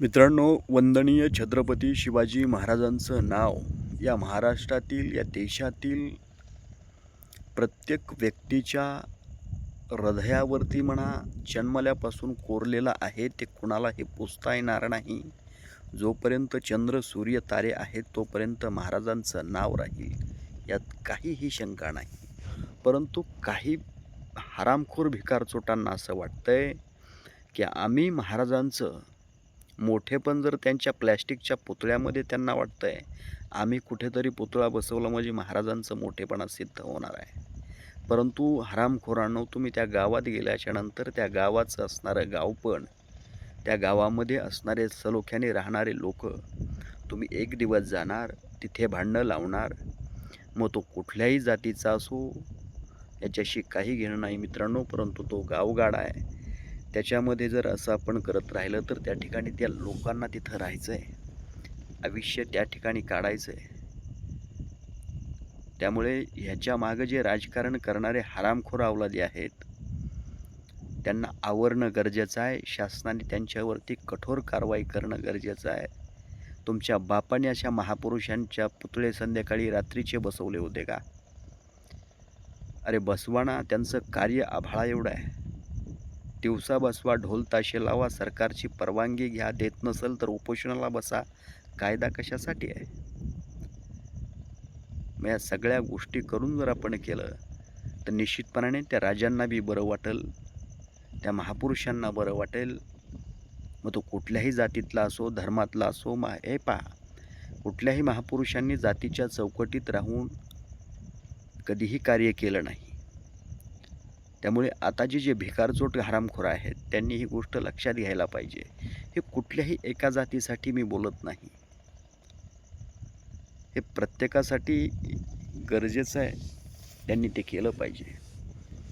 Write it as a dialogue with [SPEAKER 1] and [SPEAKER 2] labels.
[SPEAKER 1] मित्रांनो, वंदनीय छत्रपती शिवाजी महाराजांचं नाव या महाराष्ट्रातील, या देशातील प्रत्येक व्यक्तीच्या हृदयावरती म्हणा, जन्मल्यापासून कोरलेलं आहे. ते कुणालाही पुसता येणार नाही. जोपर्यंत चंद्र, सूर्य, तारे आहेत, तोपर्यंत महाराजांचं नाव राहील, यात काहीही शंका नाही. परंतु काही हरामखोर भिकारचोटांना असं वाटतंय की आम्ही महाराजांचं मोठेपण जर त्यांच्या प्लॅस्टिकच्या पुतळ्यामध्ये त्यांना वाटतंय, आम्ही कुठेतरी पुतळा बसवला म्हणजे महाराजांचं मोठेपणा सिद्ध होणार आहे. परंतु हरामखोरांनो, तुम्ही त्या गावात गेल्याच्यानंतर त्या गावाचं असणारं गावपण, त्या गावामध्ये असणारे सलोख्याने राहणारे लोक, तुम्ही एक दिवस जाणार, तिथे भांडणं लावणार. मग तो कुठल्याही जातीचा असो, याच्याशी काही घेणं नाही मित्रांनो. परंतु तो गावगाडा आहे, त्याच्यामध्ये जर असं आपण करत राहिलं तर त्या ठिकाणी त्या लोकांना तिथं राहायचं आहे, आयुष्य त्या ठिकाणी काढायचं आहे. त्यामुळे ह्याच्या मागं जे राजकारण करणारे हरामखोर अवलादी आहेत, त्यांना आवरणं गरजेचं आहे. शासनाने त्यांच्यावरती कठोर कारवाई करणं गरजेचं आहे. तुमच्या बापाने अशा महापुरुषांच्या पुतळे संध्याकाळी रात्रीचे बसवले होते का? अरे बसवा ना, त्यांचं कार्य आभाळा एवढं आहे. दिवसा बसवा, ढोल ताशे लावा, सरकारची परवानगी घ्या, देत नसेल तर उपोषणाला बसा. कायदा कशासाठी आहे? मग या सगळ्या गोष्टी करून जर आपण केलं तर निश्चितपणाने त्या राजांना बी बरं वाटेल, त्या महापुरुषांना बरं वाटेल. मग तो कुठल्याही जातीतला असो, धर्मातला असो. हे पहा, कुठल्याही महापुरुषांनी जातीच्या चौकटीत राहून कधीही कार्य केलं नाही. त्यामुळे आताचे जे भिकारचोट हरामखोर आहेत, त्यांनी ही गोष्ट लक्षात घ्यायला पाहिजे. हे कुठल्याही एका जातीसाठी मी बोलत नाही, हे प्रत्येकासाठी गरजेचं आहे. त्यांनी ते केलं पाहिजे.